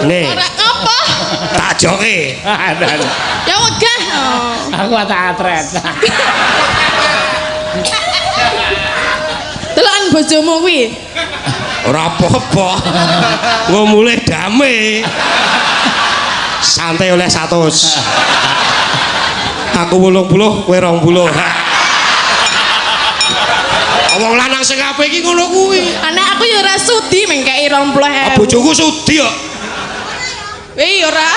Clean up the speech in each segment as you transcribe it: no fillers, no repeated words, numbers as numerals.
Nih. Ora apa? Tak joke. Ya wegah. Aku tak atret. Delokan bojomu kuwi. Ora apa-apa. Engko mulih dame. Santai oleh 100. Aku 80, kowe 20. Wong lanang sing apik iki ngono kuwi. Anak aku ya ora sudi mengkei 20.000. Bojoku sudi kok. Ora.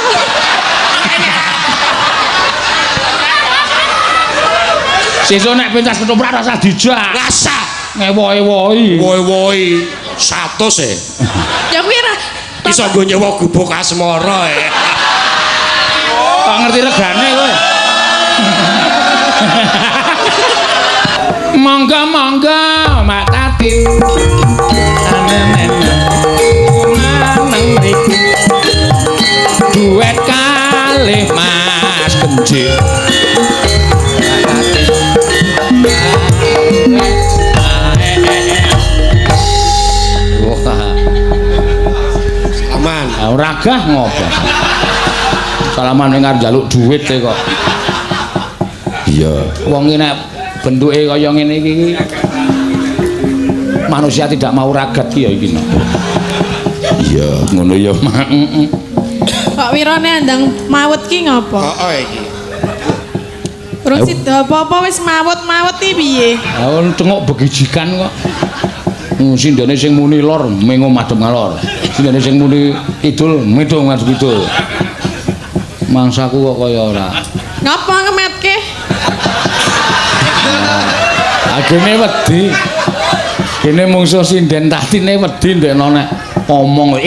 Sesuk nek pentas ketoprak rasa dijak. Rasa Ngewohi-wohi. woi 100 e. Ya kuwi ora Iso nggo nyewa gubuk asmara e. Kok ngerti regane kowe? Monggo-monggo Mak Tati. Nang mriki. Duet kalih Mas Genjil. Aman. Ora gah ngopo. Salaman ning arep njaluk dhuwit e kok. Iya. Wong iki nek bentuke kaya ngene iki manusia tidak mau ragat ki ya iki. Iya, ngono ya, Mak. Kok wirane andang mawet ki ngopo? Heeh iki. Urung sida apa-apa wis mawet-mawet iki piye? Oh, tengok begijikan kok. Sindene sing muni lor mengo madhep ngalor. Sindene sing muni kidul medhong madhep kidul. Mangsaku kok kaya ora. Ngapa ngemetke? Agene wedi. Kene mungsuh sinden tatine wedi ndekno nek omong.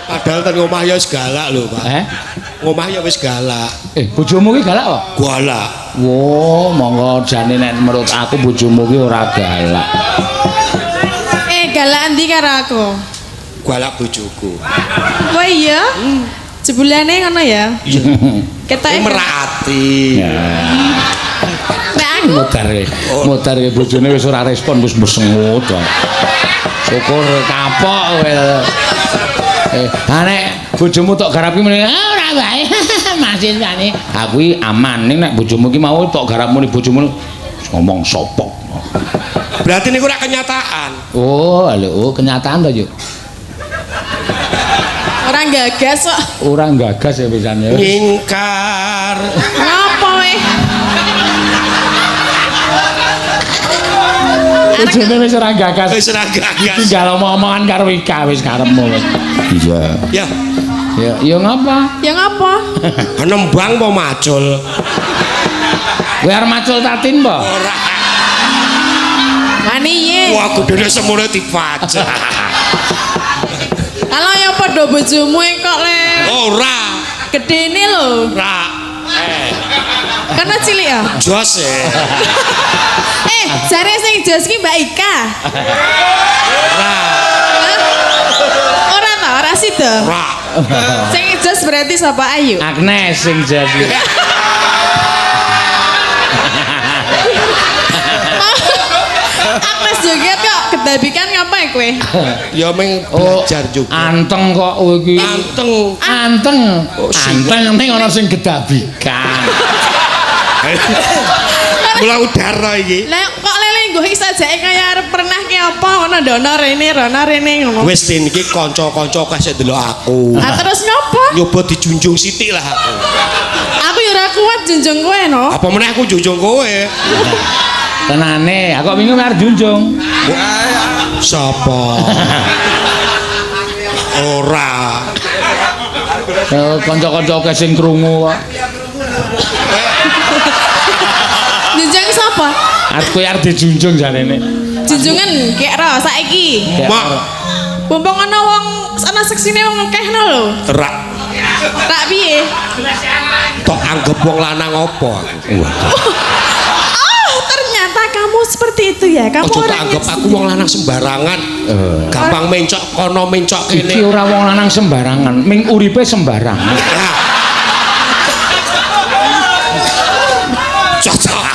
Padahal ten omah ya wis galak lho, Pak. Omah ya wis galak. Bojomu ki galak kok? Galak. Wo, monggo jane nek menurut aku bojomu ki ora galak. Galak endi karo aku? Galak bojoku. Oh iya? Jebulane ngono ya? Ketoke merati. Nek aku Mutar bojone wis ora respon wis mesengut. Syukur kapok kowe. Nek bojomu tok garap ki muni ora wae. Masih jane aku iki aman ning nek bojomu ki mau tok garap muni bojomu ngomong sopok. Berarti niku ora kenyataan. Oh, lho, kenyataan to, Yuk. ora gagas kok. Ora gagas ya pisane. Ingkar. Ngapa we? Bojone wis ora gagas. Wis ora gagas. Tinggal omong-omongan karo Ika wis karepmu wis. Iya. Ya. Ya ngapa? Ya ngapa? Nembang apa macul? Kowe arep macul tatin apa? Ora. Wani ye. Wah, gedene semono dipajak. Kalau ya padha bojomu kok le. Ora. Gedene lho. Ora. Karena cilik ya? Jos e. Jare sing jos ki Mbak Ika. Ora. Ora ta, ora sida. Ora. Sing jos berarti sapa Ayu? Agnes sing jadi. Agnes joget kok kedabikan ngapain kowe? Ya meng belajar juga. Anteng kok kowe iki. Anteng. Anteng. Anteng ning ana sing gedabikan. Mula udara iki. Lah kok lele nggo isajake kaya arep pernah ki apa ngono ndono rene ngono. Wis iki kanca-kanca kasih delok aku. Ah terus ngopo? Nyoba dijunjung sithik lah aku. Aku ya ora kuat junjung kowe no. Apa meneh aku junjung kowe? Tenane, aku bingung arep junjung. Sapa? Ora. Kanca-kanca sing krungu kok. Junjung sapa? Aku arep dijunjung jarene. Junjungan kek ro saiki. Mak. Mumpung ana wong ana seksine wong akehno lho. Terak. Tak piye? Tok anggap wong lanang apa aku? Oh, ternyata kamu seperti itu ya. Kamu Ojo tak orang anggap aku wong lanang sembarangan. Gampang mencok kono mencok kene. Iki ora wong lanang sembarangan, ming uripe sembarangan. Cocok.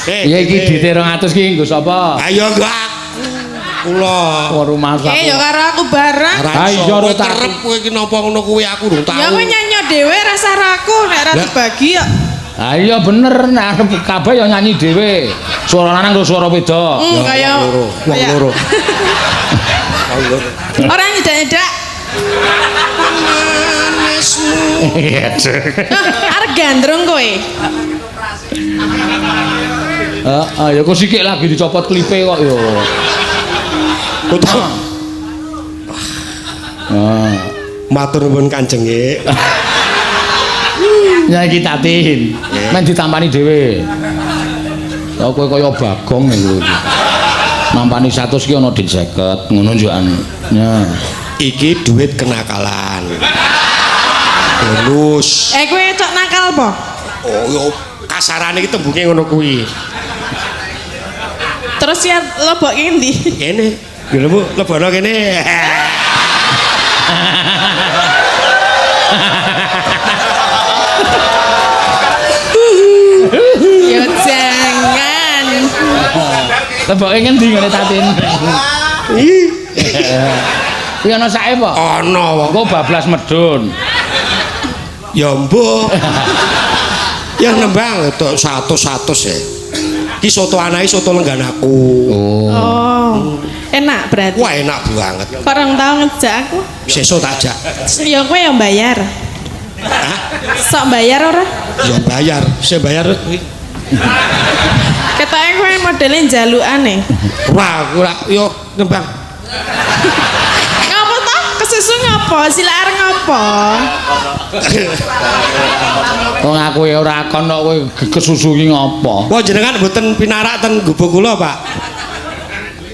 Ya iki duit 200 ki nggo sapa? Ayo nggo aku. Kula. Karo masak. Ya karo aku bareng. Ha iya ora tak kerep kowe iki napa ngono kuwi aku durung tau. Ya kowe nyanyi dhewe rasa raku nek ra dibagi kok. Ha iya bener nek arep kabeh ya nyanyi dhewe. Suara lanang karo suara wedok. Kaya wong loro. Ora nyedak-nyedak. Iya. Arep gandrung kowe. Ya kok sikik lagi dicopot klipe kok ya. Matur nuwun Kanjeng nggih. Ya iki tatin. Men ditampani dhewe. Ya kowe kaya Bagong lho iki. Nampani 100 ki ana dit 50 ngono njukan. Ya. Iki duit kenakalan. Bonus. Kowe cok nakal apa? Oh yo kasarane iki tembunge ngono kuwi. Terus ya leboke endi? Kene. Lho Bu, lebono kene. Ya jangan. Leboke ngendi ngene tatin? Kuwi ana sae apa? Ana wong. Engko bablas medun. Ya mbok. Ya nembang tok 100 ya. Ki soto anake soto lengganaku. Oh. Enak berarti. Wah enak banget. Orang tau ngejak aku. Sesuk tak jak. Ya kowe yang bayar. Hah? Sok bayar ora? Ya bayar. Saya bayar kuwi. Ketoke kowe modele njalukane. Ora yo nembang. Ngapa toh? Kesusu ngapa? Silar ngapa? Wong aku ya ora kon kok kowe kesusu ki ngopo? Wah jenengan mboten pinarak ten gubuk kula, Pak.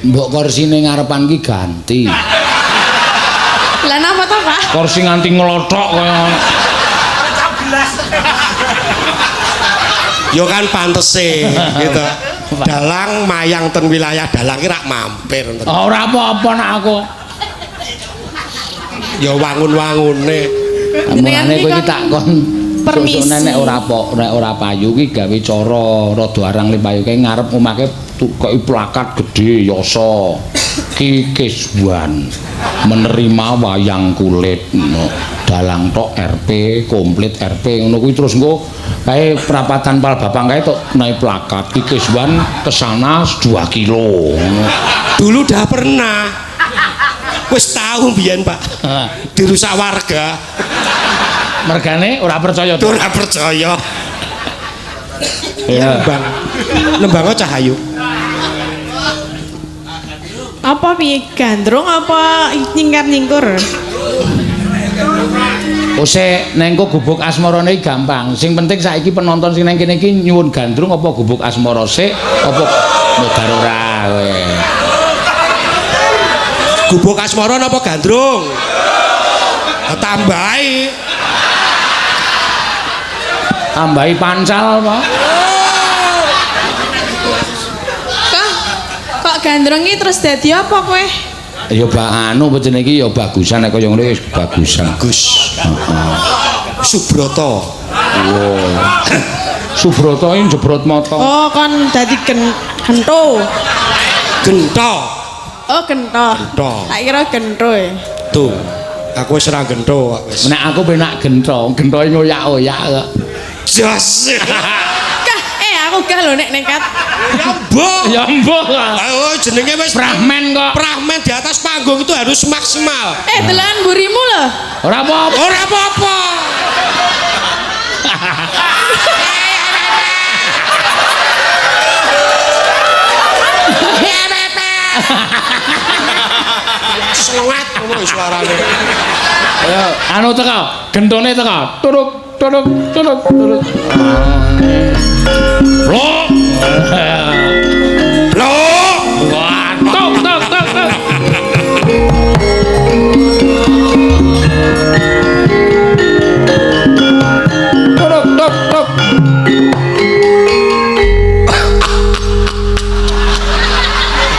Mbok kursine ngarepan ki ganti. Lah napa toh, Pak? Kursi nganti nglothok kaya Yo kan pantese gitu. Dalang mayang ten wilayah dalang ki rak mampir. ora apa-apa nak aku. Ya wangun-wangune. Mulane kowe iki tak kon permisi. nek ora payu ki gawe cara rada arang le payu kae ngarep omake tukoki plakat gedhe yasa Ki Kiswan menerima wayang kulit no. Dalang tok RP komplit RP ngono kuwi terus engko kae perapatan Pal Bapang kae tok naik plakat Ki Kiswan kesana 2 kilo ngono. Dulu udah pernah. Wis tahu mbiyen, Pak. Dirusak warga. Mergane ora percaya to. Ora percaya. Ya. Nembang Cahayu. Apa piye gandrung apa nyingkar-nyingkur? Ose nengko gubuk asmarane gampang. Sing penting saiki penonton sing nang kene iki nyuwun gandrung apa gubuk asmara sik apa modar ora kowe. Gubuk asmara napa gandrung? Tambahi. Tambahi pancal apa? Kok gandrung iki terus dadi apa kowe? Ya anu jenenge iki ya bagusan nek kaya ngene wis bagusan. Gus. Subroto. Wow. Subroto iki jebrot mata. Oh, kon dadi gento. Gento. Oh, gento. Gento. Tak kira gento e. Tuh. Aku wis ora gento wis. Nek aku penak gento, gentoe ngoyak-oyak kok. Jos. Kah, aku gah lho nek nekat. Ya mbok. Ya mbok. Oh, jenenge wis Prahmen kok. Prahmen di atas panggung itu harus maksimal. Delan burimu lho. Ora apa-apa. Ora apa-apa. Selengat ngono suarane. Ayo, anu teko, gentone teko. Turuk, turuk, turuk, turuk. Blok. Blok. Wah, tok tok tok tok. Turuk, tok tok.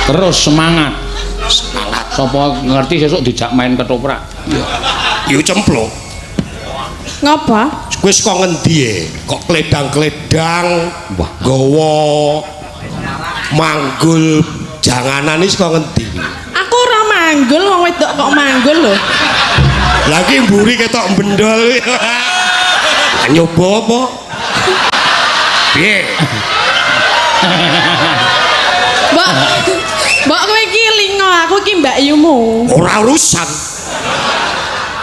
Terus semangat. Sapa ngerti sesuk dijak main ketoprak. Yo cempluk. Ngapa? Kowe saka ngendi e? Kok kledang-kledang, Wah. gawa manggul Janganan iki kok ngendi? Aku ora manggul wong wedok kok manggul lho. Lagi mburi ketok bendol. Nyoba apa? Piye? Mbok kowe iki lingo, aku iki Mbak Yumu. Ora urusan.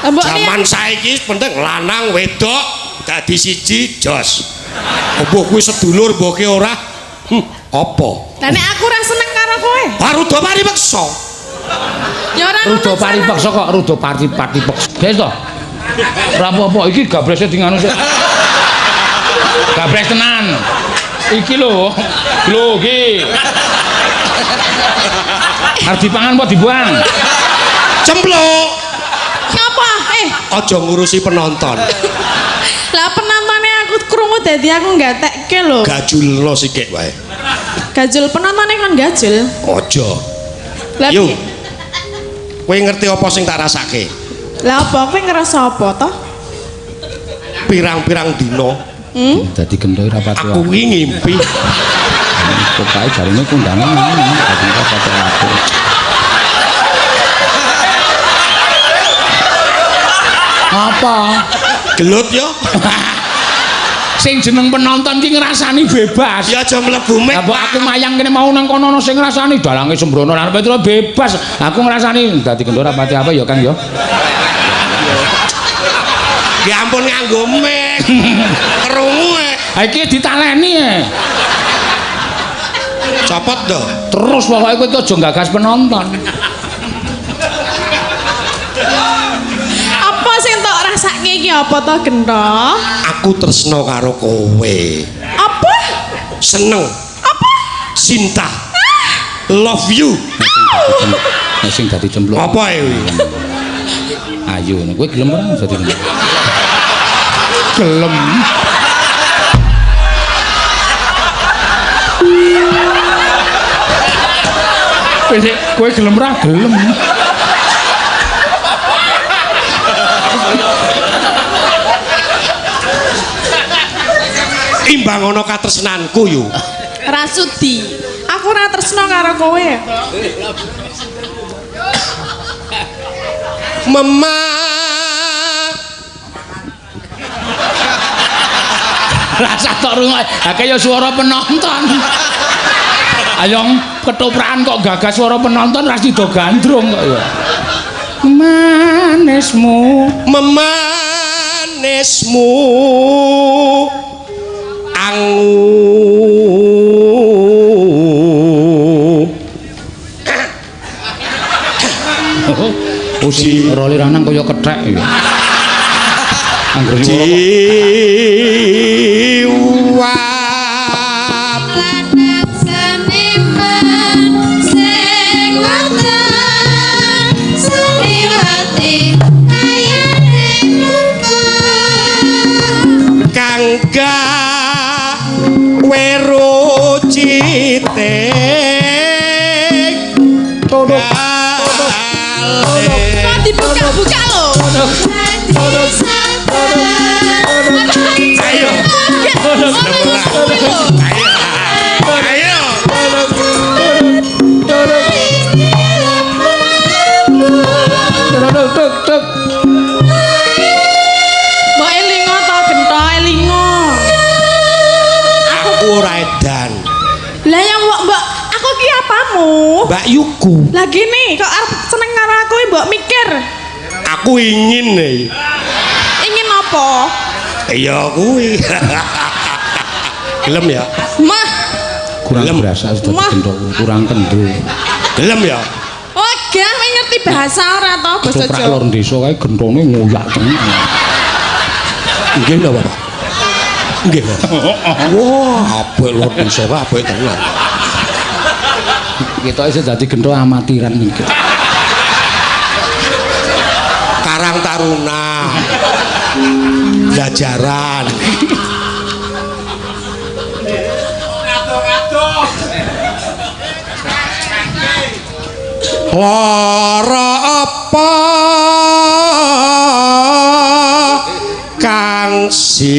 Mbok Zaman saiki penting lanang wedok dadi siji jos. Apa kuwi sedulur mboke ora? Apa? Lah nek aku ora seneng karo kowe. Rudo paripeksa. Ya ora Rudo paripeksa kok rudo paripeksa. Guys to. Ora apa-apa iki gabrese dinganu sik. Gabres tenan. Iki lho. Lho iki. Arep dipangan apa dibuang? Cempluk. Ngapa? Aja ngurusi penonton. Lah penontonnya aku krungu dadi aku nggatekke lho. Gajulno sikik wae. Gajul penontonnya kon gajul. Aja. Lah Yo. Kowe ngerti apa sing tak rasake? Lah apa kowe ngerasa apa toh? Pirang-pirang dina Dadi gendho ora pati. aku kuwi ngimpi Pokoke jarine kondangan dadi ora pati aku. Apa? gelut yo. Sing jeneng penonton ki ngrasani bebas. Ya aja mlebu mik. Lah aku mayang kene mau nang kono sing ngrasani dalange sembrono lan Petro bebas. Aku ngrasani dadi gendho ora pati apa ya Kang ya. Ya ampun nganggo mik. Krungu e. Ha iki ditaleni e. Copot to. Terus pokoke kowe aja gagas penonton. Apa sing tok rasake iki apa to Gento? Aku tresno karo kowe. Apa? Seneng. Apa? Cinta. Love you. Nek sing dadi cempluk. Apa e kuwi? Ayo kowe gelem ora dadi cempluk? Gelem. Kowe gelem ora gelem. Imbang ana katresnanku yo. Rasudi. Aku ora tresno karo kowe. Mama. Rasa tok rungokke. Ha kaya swara penonton. Ayo ketuprakan kok gagas swara penonton ra sida gandrung kok ya. Manismu, Memanismu oh si roli ranang kaya kethek ya. Angger swara jiwa Lanang seniman sing wonten seliwati kayane kang weru citing Kok dibuka-buka lho. Ayo. Ayo. Mbok elingo to Gento elingo. Aku ora edan. Lah yang mbok aku ki apamu? Mbak Yuku. Lah gini kok arep seneng karo aku mbok mikir. Aku ingin nih. Ingin apa? Iya kuwi. Gelem ya? Mah, kurang Gelem. berasa sudah Wah. gendho kurang kendho. Gelem ya? oh gak kowe ngerti bahasa ora to basa Ketoprak Jawa? lor desa kae gendhone ngoyak tenan. Nggih lho, Bapak. Nggih. Wah, apik lho desa wae apik tenan. Kita isih dadi gendho amatiran iki. Karang Taruna. Jajaran. Lara apa kang sinadya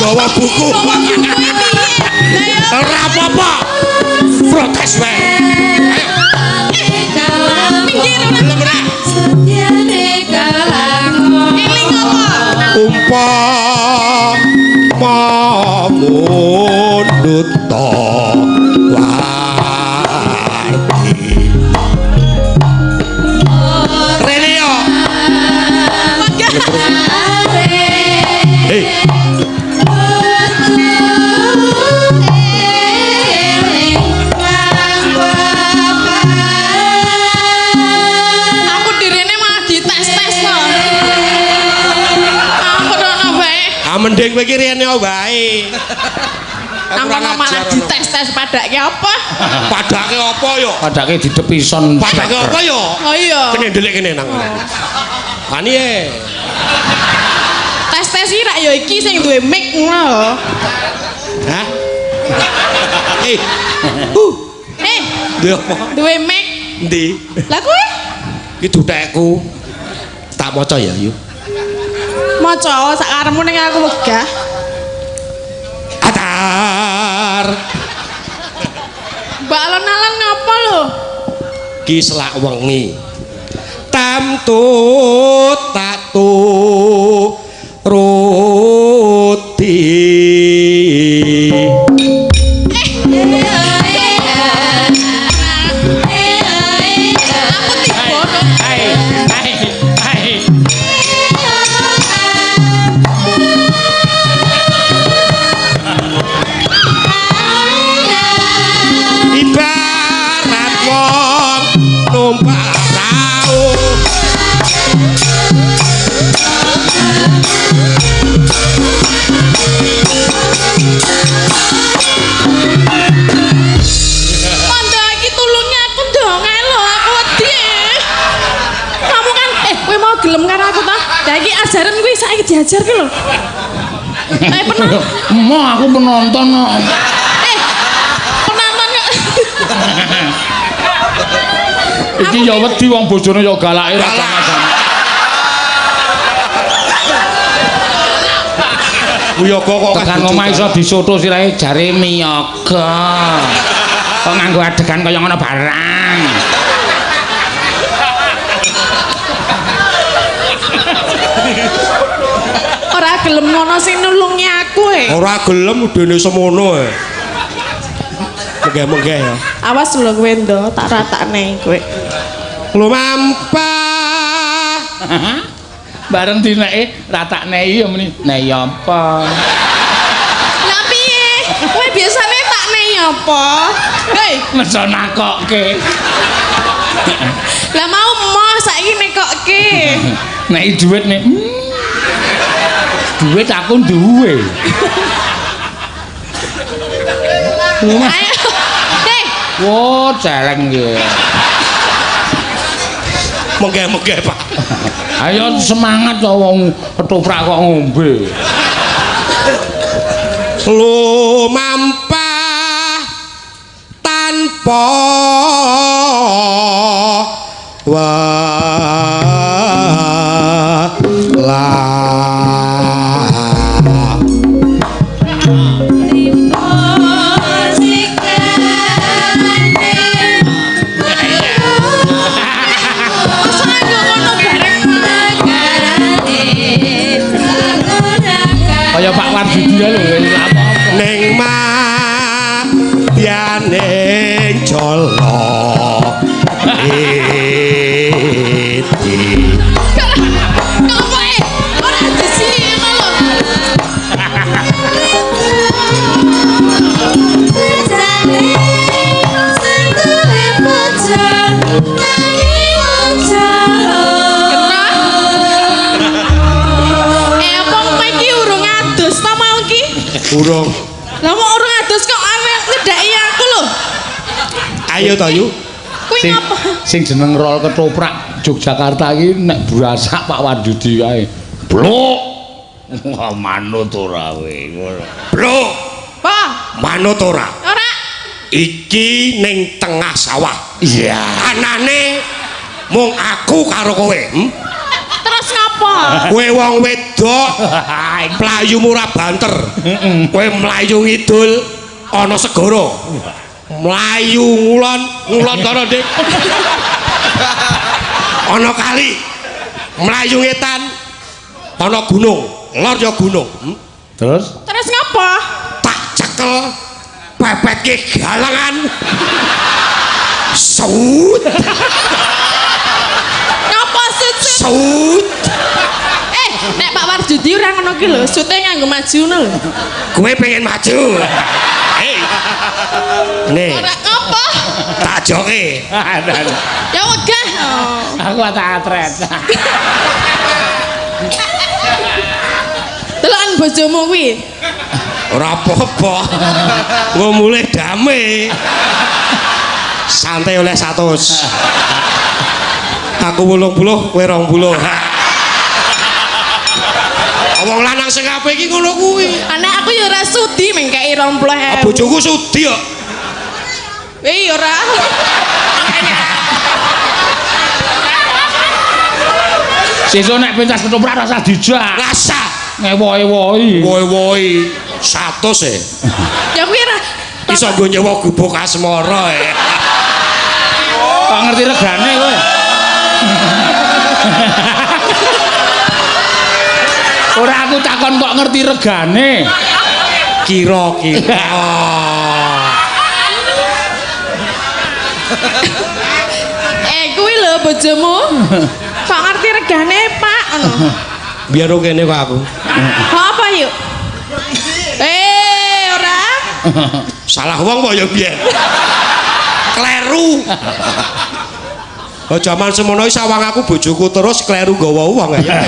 bawa buku. Bawa buku piye? Lah ya. Ora apa-apa. Protes wae. Minggir ora. Belum ora. Eling apa? Mundut to warti. Rene yo. Hei. Aku direne malah dites-tes to. Aku dono bae. Mending kowe iki rene wae. Aku malah dites-tes padake apa? Padake apa yo? Padake didepison. Padake apa yo? Oh iya. Kene ndelik kene nang. Ani e. Tes-tes iki rak ya iki sing duwe mic ngono lho. Hah? Eh. Duwe apa? Duwe mic. Endi? Lah kowe Iki dutekku. Tak maca ya, yuk. maca sak karepmu ning aku wegah. Atar. Mbak alon-alon ngapa lho? Ki selak wengi. Tamtu tatu roti. Ibarat wong numpak prau. Manda iki tulungi aku ndonge lho, aku wedi. Kamu kan kowe mau gelem karo aku ta? Lah iki ajaran kuwi saiki diajarke lho. Pernah Mo aku penonton kok. penonton kok. Iki ya wedi wong bojone ya galake ra sama-sama. Uyoga kok Tekan ngomah iso disoto sirahe jare miyaga. Kok nganggo adegan kaya ngono barang. Ora gelem ngono sing nulungi aku ora gelem dene semono e. Mengge-mengge ya. Awas lho kowe ndo, tak ratakne kowe. Lumampah. Bareng dineke ratakne ya muni. Nah ya apa? Lah piye? Kowe biasane takne apa? Hei, Meso nakokke. lah mau emoh saiki nekokke. Nek dhuwit nek duit aku duwe. Ayo. Hei, Wo celeng ya. Mengge-mengge, Pak. Ayo semangat to wong ketoprak kok ngombe. Lumampah tanpa walah. masa aku ngono bareng. Kaya Pak Wardudi lho apa-apa. Ning madyaning jala iti. Ngopo e? Ora disini ngono lho. Apa kowe iki urung adus ta mau iki? Urung. Lah mau urung adus kok arep ngedaki aku lho. Ayo to, Yu. Kuwi ngapa? Sing jeneng rol ketoprak Yogyakarta iki nek burasak Pak Wardudi kae. Blok. Wah manut ora kowe ngono. Bro, Pa, manut ora? ora. Iki ning tengah sawah. Iya. Anane mung aku karo kowe. Terus ngapa ngapa? Kowe wong wedok, mlayumu ora banter. Kowe mlayu ngidul ana segara. Mlayu ngulon kono, Dik. Ana kali. Mlayu ngetan ana gunung, lor ya gunung. Terus ngapa? Tak cekel pepetke galangan. Saut. Ngapa sut? Saut. Nek Pak Warjudi ora ngono ki lho, sute nganggo maju ngono lho. Kowe pengen maju. Hei. Nih, Ora ngapa? tak joke. Ya wegah. aku tak atret. Delokan bojomu kuwi. Ora apa-apa. Nggo mulih dame. Santai oleh 100. Aku 80, kowe 20. Wong lanang sing apik iki ngono kuwi. Anak aku ya ora sudi mengkei 20.000. Bojoku sudi kok. Ora. Sesuk nek pentas ketoprak rasa dijak. Rasa Ngewohi-wohi. woi 100 e. Ya kuwi ora. Iso nggo nyewa gubuk asmara e. Kok ngerti regane kowe? Ora aku takon kok ngerti regane. Kira-kira. Kuwi lho bojomu. Kok ngerti regane, Pak? Ngono. Biar kene kok aku. Apa yuk? Ora. Salah wong kok ya biyen. Kleru. Oh jaman semono sawang aku bojoku terus kleru gawa wong ya.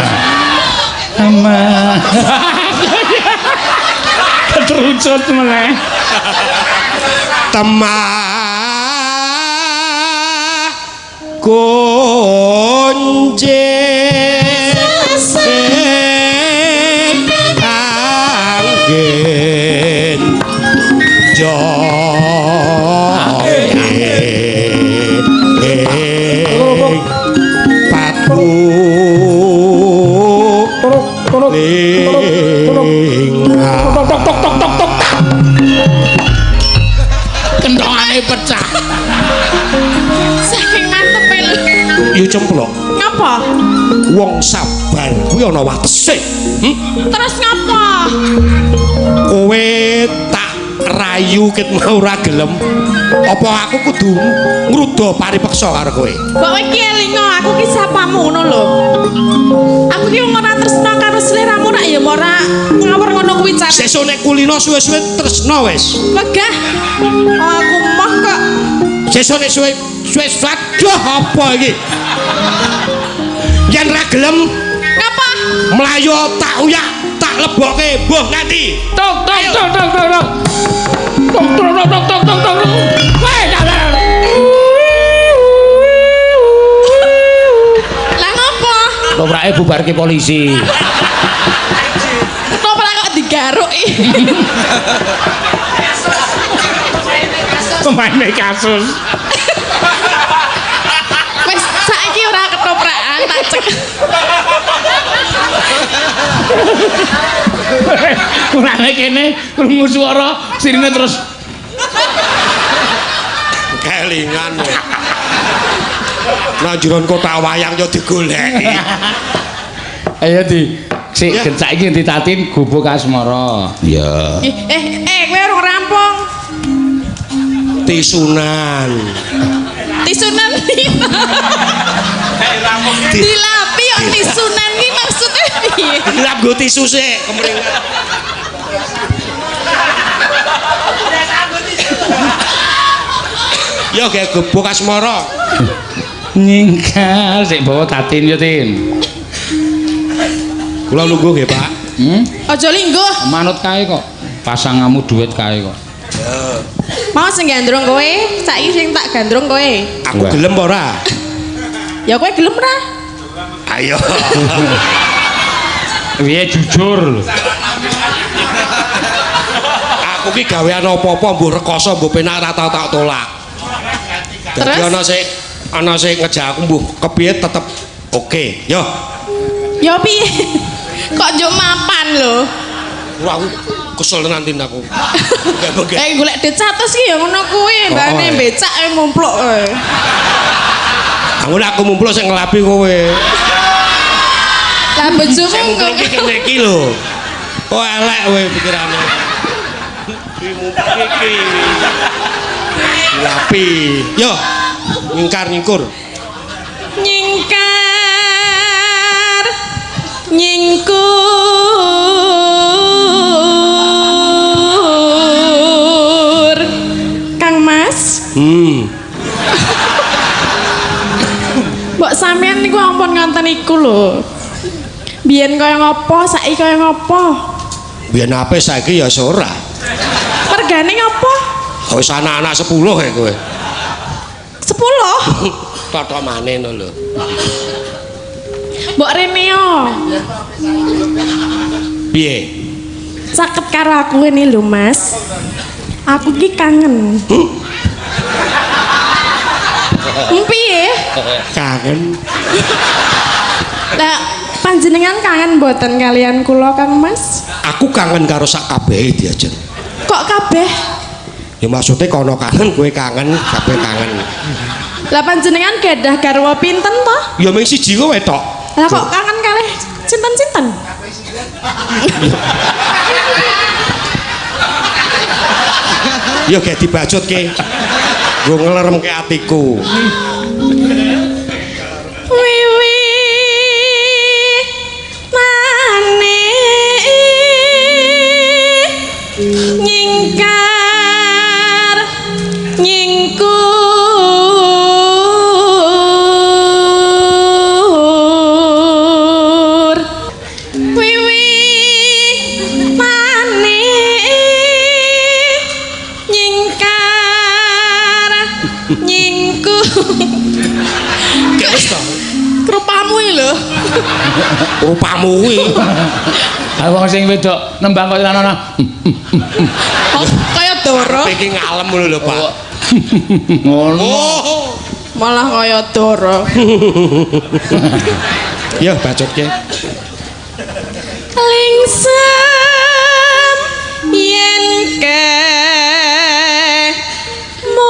Ama. Terucut meneh. Temah kunci angin patu Kendhongane pecah. Saking mantepe lho. yo cemplok. Ngapa? Wong sabar kuwi ana watese. Terus ngapa? Kowe tak rayu ket mau ora gelem. Apa aku kudu ngruda paripeksa karo kowe? Mbok iki elingo aku ki sapamu ngono lho. Aku ki ora tresna karo sliramu nak ya ora ngawur ngono kuwi car. Sesuk nek kulino suwe-suwe tresno wis. Wegah. Oh, aku moh kok. Sesuk nek suwe-suwe aduh apa iki? Yen ra gelem Ngapa? mlayu tak uyak, tak lebokke mbuh nganti. Tok tok tok tok tok tok. Tok tok tok tok tok tok tok. Weh, dalan. Lah ngapa? Toprake bubarke polisi. Toprak kok digaruki. Pemaine kasus. Wis saiki ora ketoprakan tak cek. Mulane kene krungu swara sirine terus Kelingan. Nanjuran kota wayang yo digoleki. ayo di sik saiki ditatin gubuk asmara. Iya. Kowe urung rampung. Tisunan. Tisunan dina. Dilapi kok tisunan ki maksudnya piye? Lap go tisu sik kemringan. Yo ge gubuk asmara. Nyingkal sik bawa tatin yo Tin. Kula lungguh nggih, Pak. Aja lingguh. Manut kae kok. Pasangamu duit kae kok. Mau sing gandrung kowe, saiki sing tak gandrung kowe. Aku Wah. gelem apa ora? Ya kowe gelem ora? Ayo. Piye jujur. Aku ki gawean apa-apa mbuh rekoso mbuh penak ora tau tak tolak. Dadi Terus? ana sing ngejak aku mbuh kepiye tetep oke. Yo. Ya piye? Kok njuk mapan lho. Wah, aku kesel nanti aku. Enggak. Golek duit 100 ki ya ngono kuwi, mbane becak mumpluk. Aku mumpul sing ngelapi kowe. Lah bojomu Sing mumpul iki kene iki lho. Kok elek kowe pikirane. Iki mumpul iki. Ngelapi. Yo, nyingkar-nyingkur. Nyingkur Kang Mas. Mbok sampean niku ampun ngonten iku lho. Biyen kaya ngopo, saiki kaya ngopo? Biyen ape saiki ya ora. Mergane ngopo? Wis anak-anak 10 kae kowe. 10. Totok maneh no lho. Mbok Reneo. Piye? Caket karo aku ini lho Mas. Aku ki kangen. Piye? Kangen. Lah panjenengan kangen mboten kalian kula Kang Mas? Aku kangen karo sak kabehe diajen. Kok kabeh? Ya maksudnya kono kangen kowe kangen, kabeh kangen. Lah panjenengan gadah garwa pinten to? Ya mung siji kowe tok. Lah kok kangen kalih sinten-sinten? Ya gak dibajutke. Nggo ngleremke atiku. Wiwi maneh nyingkar nyingkur wiwi maneh nyingkar nyingkur Gak wis to. rupamu iki lho. Rupamu kuwi. Ah wong sing wedok nembang kaya ana. Kaya Doro. Iki ngalem ngono lho, Pak. Ngono. Oh. Malah kaya Doro. Ya bajutke. Lingsem yen ke mutan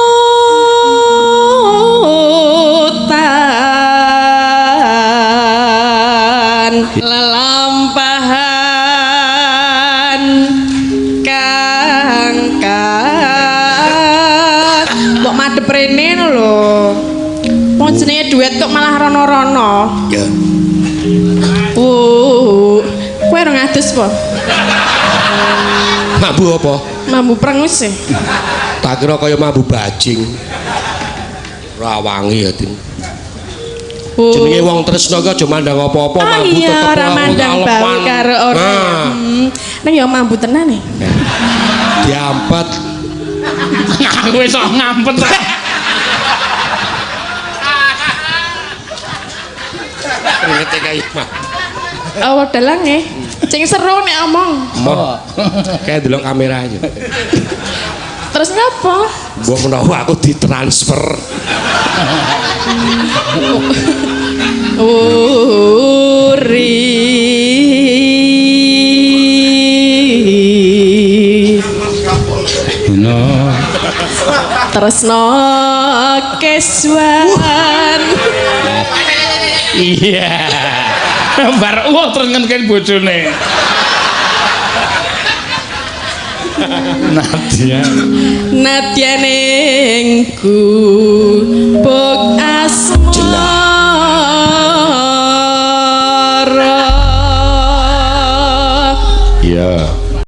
lelampahan kangkat kok madhep rene lho. Wong jenenge duet kok malah rono-rono. Ya. Kowe ora ngadus po? Mambu apa? Mambu prengus e. Tak kira kaya mambu bajing. Ora wangi ya, Din. Jenenge wong tresno ki aja mandang apa-apa, mambu iya, tetep ora mandang bau karo ora. Ning ya mambu tenan e. Diampet. Aku wis ngampet. Ngete kae mah. Oh, dalang e. Sing seru nek omong. Moh. Kayak delok kamera aja. Terus ngapa? Mbok menawa aku ditransfer. No. Tresno keswan. Iya. Bar terus ngenken bojone. Nadia. Nadia nengku bok asmara. Iya.